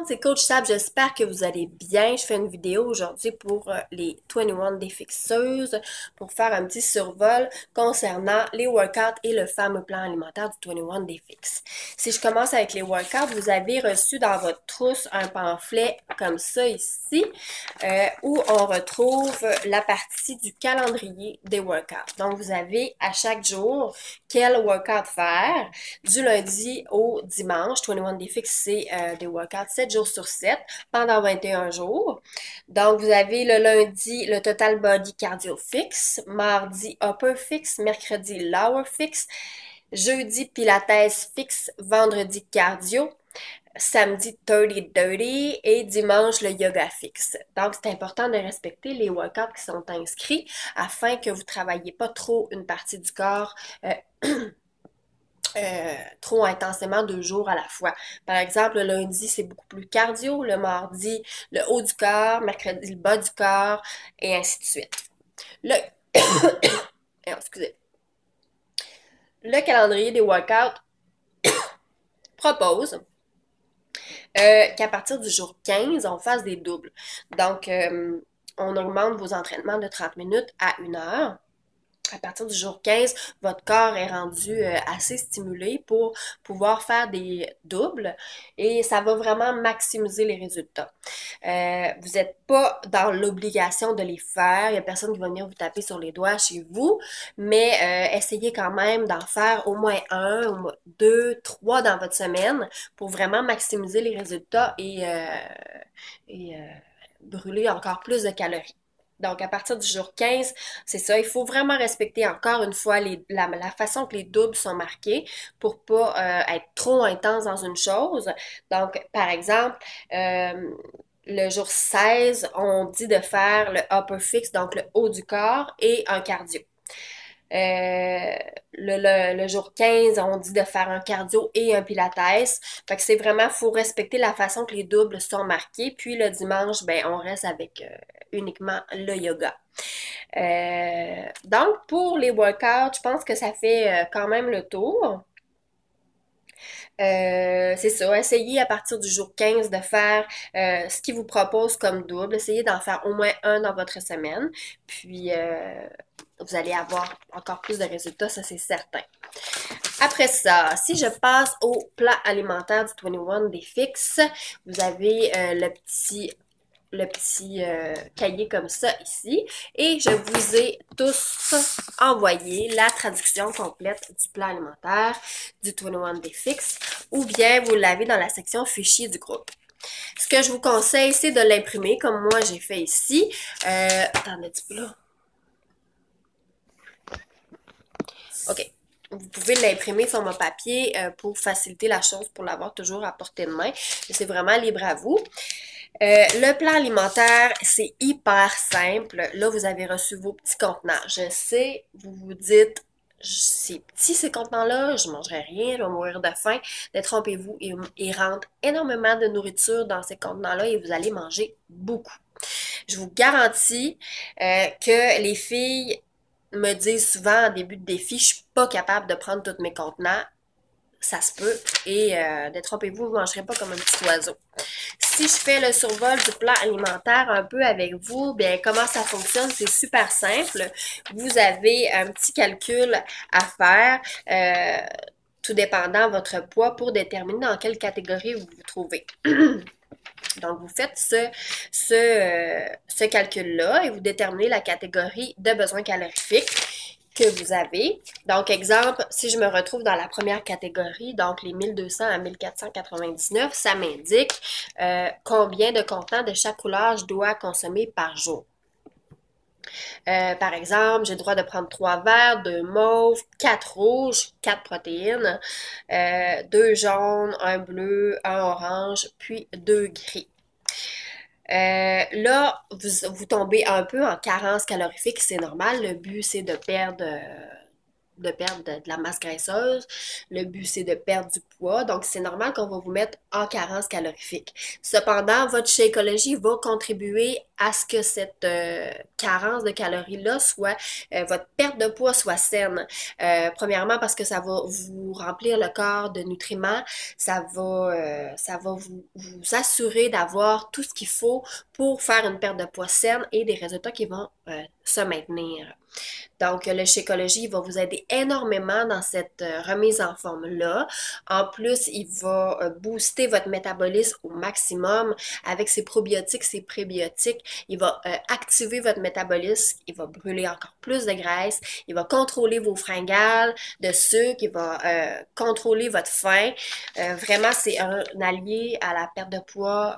C'est Coach Sab, j'espère que vous allez bien. Je fais une vidéo aujourd'hui pour les 21 Day Fixeuses pour faire un petit survol concernant les workouts et le fameux plan alimentaire du 21 Day Fix. Si je commence avec les workouts, vous avez reçu dans votre trousse un pamphlet comme ça ici où on retrouve la partie du calendrier des workouts. Donc, vous avez à chaque jour quel workout faire du lundi au dimanche. 21 Day Fix, c'est des workouts 7 jours sur 7 pendant 21 jours. Donc, vous avez le lundi, le Total Body Cardio Fix, mardi Upper Fix, mercredi Lower Fix, jeudi Pilates Fix, vendredi Cardio, samedi 30-30 et dimanche le yoga fixe. Donc, c'est important de respecter les workouts qui sont inscrits afin que vous ne travailliez pas trop une partie du corps trop intensément 2 jours à la fois. Par exemple, le lundi, c'est beaucoup plus cardio, le mardi, le haut du corps, mercredi, le bas du corps, et ainsi de suite. Excusez. Le calendrier des workouts propose qu'à partir du jour 15, on fasse des doubles. Donc, on augmente vos entraînements de 30 minutes à 1 heure. À partir du jour 15, votre corps est rendu assez stimulé pour pouvoir faire des doubles et ça va vraiment maximiser les résultats. Vous n'êtes pas dans l'obligation de les faire, il n'y a personne qui va venir vous taper sur les doigts chez vous, mais essayez quand même d'en faire au moins 1, 2, 3 dans votre semaine pour vraiment maximiser les résultats et brûler encore plus de calories. Donc, à partir du jour 15, c'est ça, il faut vraiment respecter encore une fois la façon que les doubles sont marqués pour pas être trop intense dans une chose. Donc, par exemple, le jour 16, on dit de faire le upper fix, donc le haut du corps et un cardio. Le jour 15, on dit de faire un cardio et un pilates. Fait que c'est vraiment, faut respecter la façon que les doubles sont marqués. Puis le dimanche, ben, on reste avec uniquement le yoga. Donc, pour les workouts, je pense que ça fait quand même le tour. C'est ça, essayez à partir du jour 15 de faire ce qu'ils vous proposent comme double. Essayez d'en faire au moins un dans votre semaine. Puis, vous allez avoir encore plus de résultats, ça c'est certain. Après ça, si je passe au plat alimentaire du 21 Day Fix, vous avez le petit cahier comme ça ici. Et je vous ai tous envoyé la traduction complète du plan alimentaire du 21 Day Fix ou bien vous l'avez dans la section fichier du groupe. Ce que je vous conseille, c'est de l'imprimer comme moi j'ai fait ici. Attendez un petit peu là. OK. Vous pouvez l'imprimer format papier pour faciliter la chose, pour l'avoir toujours à portée de main. C'est vraiment libre à vous. Le plan alimentaire, c'est hyper simple. Là, vous avez reçu vos petits contenants. Je sais, vous vous dites, c'est petit ces contenants-là, je ne mangerai rien, je vais mourir de faim. Détrompez-vous, il rentre énormément de nourriture dans ces contenants-là et vous allez manger beaucoup. Je vous garantis que les filles me disent souvent en début de défi, je suis pas capable de prendre tous mes contenants. Ça se peut. Et détrompez-vous, vous ne mangerez pas comme un petit oiseau. Si je fais le survol du plan alimentaire un peu avec vous, bien comment ça fonctionne? C'est super simple. Vous avez un petit calcul à faire, tout dépendant de votre poids pour déterminer dans quelle catégorie vous vous trouvez. Donc, vous faites ce calcul-là et vous déterminez la catégorie de besoins calorifiques que vous avez. Donc, exemple, si je me retrouve dans la première catégorie, donc les 1200 à 1499, ça m'indique combien de contenants de chaque couleur je dois consommer par jour. Par exemple, j'ai le droit de prendre 3 verts, 2 mauves, 4 rouges, 4 protéines, 2 jaunes, 1 bleu, 1 orange, puis 2 gris. Là, vous tombez un peu en carence calorifique, c'est normal. Le but, c'est de perdre de la masse graisseuse. Le but, c'est de perdre du poids. Donc, c'est normal qu'on va vous mettre en carence calorifique. Cependant, votre Shakeology va contribuer à ce que cette carence de calories-là soit, votre perte de poids soit saine. Premièrement, parce que ça va vous remplir le corps de nutriments, ça va vous assurer d'avoir tout ce qu'il faut pour faire une perte de poids saine et des résultats qui vont se maintenir. Donc, le Shakeology va vous aider énormément dans cette remise en forme-là. En plus, il va booster votre métabolisme au maximum avec ses probiotiques, ses prébiotiques. Il va activer votre métabolisme, il va brûler encore plus de graisse, il va contrôler vos fringales de sucre, il va contrôler votre faim. Vraiment, c'est un allié à la perte de poids.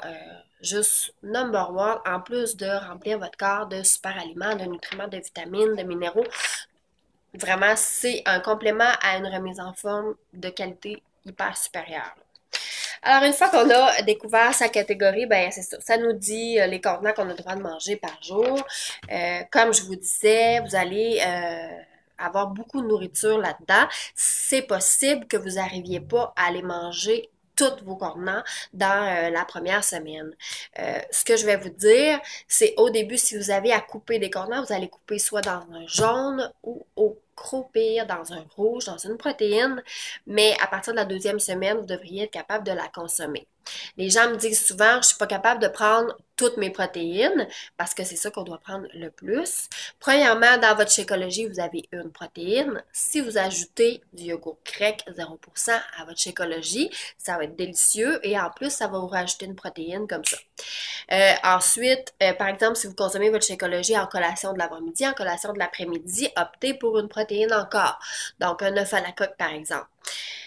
Juste number one, en plus de remplir votre corps de super aliments, de nutriments, de vitamines, de minéraux. Vraiment, c'est un complément à une remise en forme de qualité hyper supérieure. Alors, une fois qu'on a découvert sa catégorie, ben c'est ça. Ça nous dit les contenants qu'on a le droit de manger par jour. Comme je vous disais, vous allez avoir beaucoup de nourriture là-dedans. C'est possible que vous n'arriviez pas à aller manger tous vos contenants dans la première semaine. Ce que je vais vous dire, c'est au début, si vous avez à couper des contenants, vous allez couper soit dans un jaune ou au croupir dans un rouge, dans une protéine, mais à partir de la deuxième semaine, vous devriez être capable de la consommer. Les gens me disent souvent, je suis pas capable de prendre toutes mes protéines parce que c'est ça qu'on doit prendre le plus. Premièrement, dans votre Shakeology, vous avez une protéine. Si vous ajoutez du yogourt grec 0% à votre Shakeology, ça va être délicieux et en plus, ça va vous rajouter une protéine comme ça. Ensuite, par exemple, si vous consommez votre Shakeology en collation de l'avant-midi, en collation de l'après-midi, optez pour une protéine encore. Donc, un œuf à la coque, par exemple.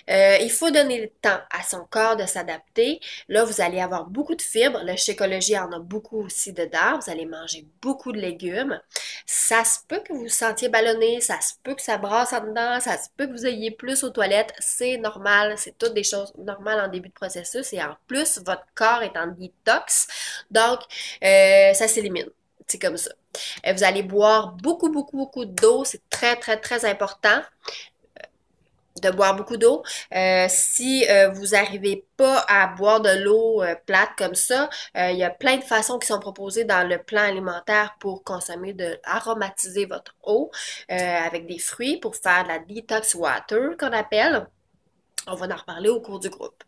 Il faut donner le temps à son corps de s'adapter. Là, vous allez avoir beaucoup de fibres. Le Shakeology en a beaucoup aussi dedans. Vous allez manger beaucoup de légumes. Ça se peut que vous vous sentiez ballonné, ça se peut que ça brasse en dedans, ça se peut que vous ayez plus aux toilettes. C'est normal, c'est toutes des choses normales en début de processus. Et en plus, votre corps est en détox. Donc, ça s'élimine. C'est comme ça. Vous allez boire beaucoup d'eau. C'est très, très, très important de boire beaucoup d'eau. Si vous n'arrivez pas à boire de l'eau plate comme ça, il y a plein de façons qui sont proposées dans le plan alimentaire pour consommer aromatiser votre eau avec des fruits pour faire de la detox water qu'on appelle. On va en reparler au cours du groupe.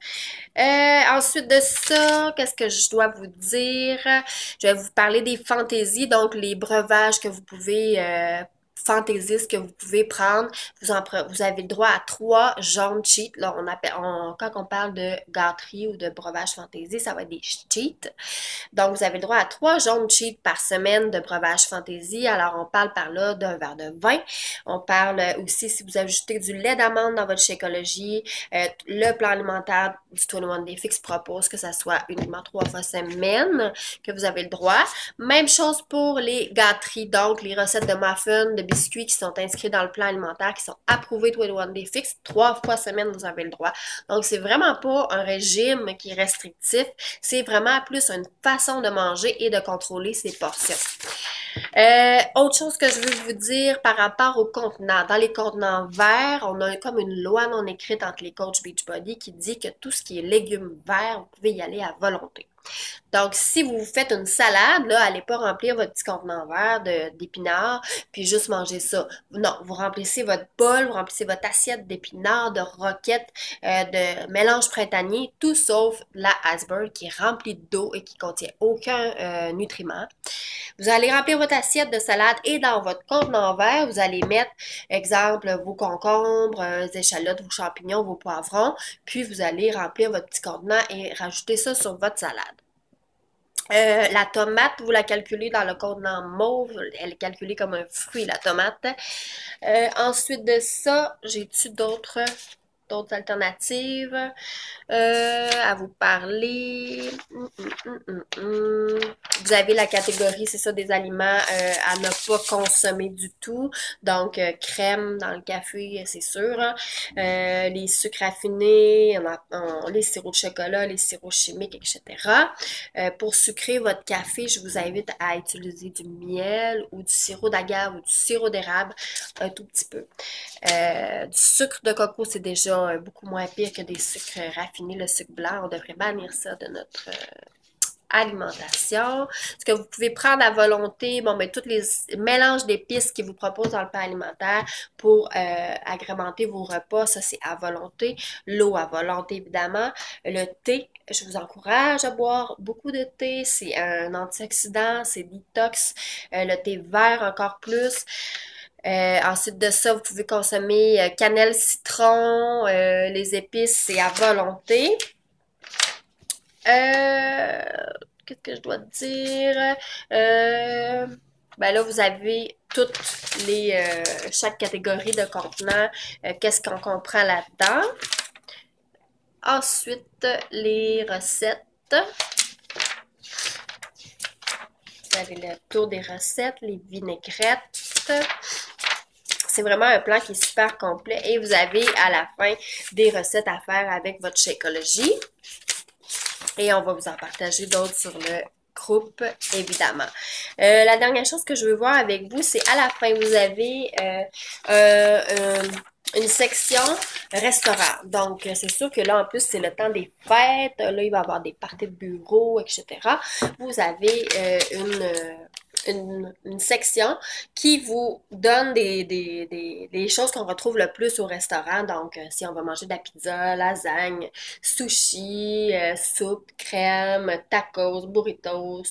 Ensuite de ça, qu'est-ce que je dois vous dire? Je vais vous parler des fantaisies, donc les breuvages que vous pouvez fantaisistes que vous pouvez prendre. Vous avez le droit à 3 jaunes cheats. Là, quand on parle de gâterie ou de breuvage fantaisie, ça va être des cheats. Donc, vous avez le droit à 3 jaunes cheats par semaine de breuvage fantaisie. Alors, on parle par là d'un verre de vin. On parle aussi, si vous ajoutez du lait d'amande dans votre Shakeology, le plan alimentaire du 21 Day Fix propose que ça soit uniquement 3 fois semaine que vous avez le droit. Même chose pour les gâteries, donc les recettes de muffins, de biscuits qui sont inscrits dans le plan alimentaire, qui sont approuvés 21 Day Fix, 3 fois semaine, vous avez le droit. Donc, c'est vraiment pas un régime qui est restrictif, c'est vraiment plus une façon de manger et de contrôler ses portions. Autre chose que je veux vous dire par rapport aux contenants. Dans les contenants verts, on a comme une loi non écrite entre les coachs Beachbody qui dit que tout ce qui est légumes verts, vous pouvez y aller à volonté. Donc, si vous faites une salade, là, allez pas remplir votre petit contenant vert d'épinards, puis juste manger ça. Non, vous remplissez votre bol, vous remplissez votre assiette d'épinards, de roquettes, de mélange printanier, tout sauf la iceberg qui est remplie d'eau et qui contient aucun nutriment. Vous allez remplir votre assiette de salade et dans votre contenant vert, vous allez mettre, exemple, vos concombres, vos échalotes, vos champignons, vos poivrons, puis vous allez remplir votre petit contenant et rajouter ça sur votre salade. La tomate, vous la calculez dans le contenant mauve, elle est calculée comme un fruit, la tomate. Ensuite de ça, j'ai-tu d'autres alternatives à vous parler? Vous avez la catégorie, c'est ça, des aliments à ne pas consommer du tout. Donc, crème dans le café, c'est sûr. Hein. Les sucres raffinés, les sirops de chocolat, les sirops chimiques, etc. Pour sucrer votre café, je vous invite à utiliser du miel ou du sirop d'agave ou du sirop d'érable un tout petit peu. Du sucre de coco, c'est déjà beaucoup moins pire que des sucres raffinés. Le sucre blanc, on devrait bannir ça de notre alimentation. Ce que vous pouvez prendre à volonté, bon, ben, tous les mélanges d'épices qu'ils vous proposent dans le plan alimentaire pour agrémenter vos repas, ça c'est à volonté. L'eau à volonté, évidemment. Le thé, je vous encourage à boire beaucoup de thé. C'est un antioxydant, c'est détox. Le thé vert encore plus. Ensuite de ça, vous pouvez consommer cannelle, citron, les épices, c'est à volonté. Qu'est-ce que je dois dire? Ben là, vous avez toutes chaque catégorie de contenants, qu'est-ce qu'on comprend là-dedans. Ensuite, les recettes. Vous avez le tour des recettes, les vinaigrettes. C'est vraiment un plan qui est super complet et vous avez à la fin des recettes à faire avec votre Shakeology. Et on va vous en partager d'autres sur le groupe, évidemment. La dernière chose que je veux voir avec vous, c'est à la fin, vous avez une section restaurant. Donc, c'est sûr que là, en plus, c'est le temps des fêtes. Là, il va y avoir des parties de bureau, etc. Vous avez une section qui vous donne des choses qu'on retrouve le plus au restaurant. Donc, si on va manger de la pizza, lasagne, sushi, soupe, crème, tacos, burritos,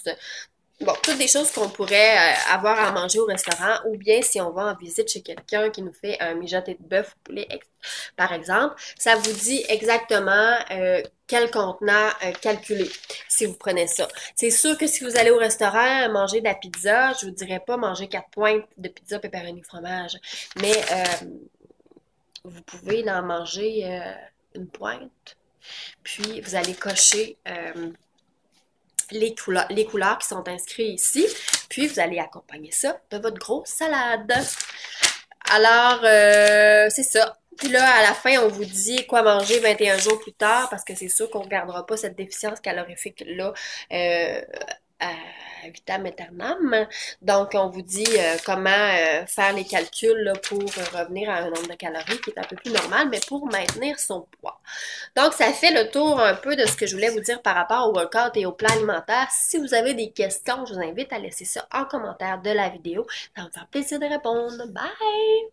bon, toutes des choses qu'on pourrait avoir à manger au restaurant, ou bien si on va en visite chez quelqu'un qui nous fait un mijoté de bœuf ou poulet, par exemple, ça vous dit exactement quel contenant calculer si vous prenez ça. C'est sûr que si vous allez au restaurant manger de la pizza, je vous dirais pas manger 4 pointes de pizza pepperoni fromage, mais vous pouvez en manger une pointe, puis vous allez cocher les couleurs qui sont inscrites ici. Puis, vous allez accompagner ça de votre grosse salade. Alors, c'est ça. Puis là, à la fin, on vous dit quoi manger 21 jours plus tard parce que c'est sûr qu'on ne gardera pas cette déficience calorifique-là à vitam aeternam. Donc, on vous dit comment faire les calculs là, pour revenir à un nombre de calories qui est un peu plus normal, mais pour maintenir son poids. Donc, ça fait le tour un peu de ce que je voulais vous dire par rapport au workout et au plan alimentaire. Si vous avez des questions, je vous invite à laisser ça en commentaire de la vidéo. Ça va me faire plaisir de répondre. Bye!